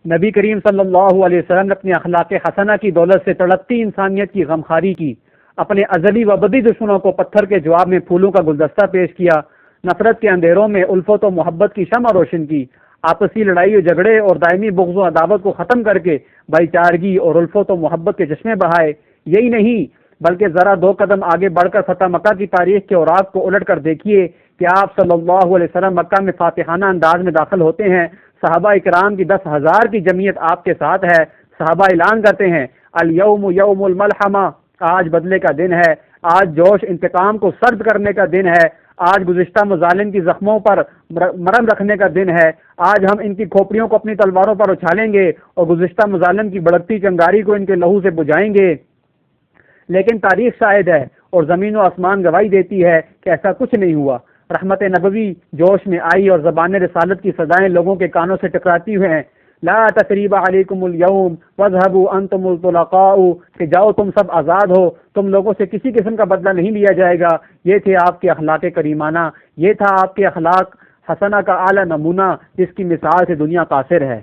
نبی کریم صلی اللہ علیہ وسلم نے اپنی اخلاق حسنہ کی دولت سے تڑپتی انسانیت کی غمخواری کی، اپنے ازلی و ابدی دشمنوں کو پتھر کے جواب میں پھولوں کا گلدستہ پیش کیا، نفرت کے اندھیروں میں الفت و محبت کی شمع روشن کی، آپسی لڑائی و جھگڑے اور دائمی بغض و عداوت کو ختم کر کے بھائی چارگی اور الفت و محبت کے چشمے بہائے۔ یہی نہیں بلکہ ذرا دو قدم آگے بڑھ کر فتح مکہ کی تاریخ کے اوراق کو الٹ کر دیکھیے کہ آپ صلی اللہ علیہ وسلم مکہ میں فاتحانہ انداز میں داخل ہوتے ہیں، صحابہ اکرام کی 10,000 کی جمعیت آپ کے ساتھ ہے، صحابہ اعلان کرتے ہیں الیوم یوم الملحمہ، آج بدلے کا دن ہے، آج جوش انتقام کو سرد کرنے کا دن ہے، آج گزشتہ مظالم کی زخموں پر مرم رکھنے کا دن ہے، آج ہم ان کی کھوپڑیوں کو اپنی تلواروں پر اچھالیں گے اور گزشتہ مظالم کی بڑھتی چنگاری کو ان کے لہو سے بجھائیں گے۔ لیکن تاریخ شاہد ہے اور زمین و آسمان گواہی دیتی ہے کہ ایسا کچھ نہیں ہوا۔ رحمت نبوی جوش میں آئی اور زبان رسالت کی صدائیں لوگوں کے کانوں سے ٹکراتی ہوئے ہیں، لا تثریب علیکم اليوم واذهبوا انتم الطلقاء، کہ جاؤ تم سب آزاد ہو، تم لوگوں سے کسی قسم کا بدلہ نہیں لیا جائے گا۔ یہ تھے آپ کے اخلاق کریمانہ، یہ تھا آپ کے اخلاق حسنہ کا اعلیٰ نمونہ جس کی مثال سے دنیا قاصر ہے۔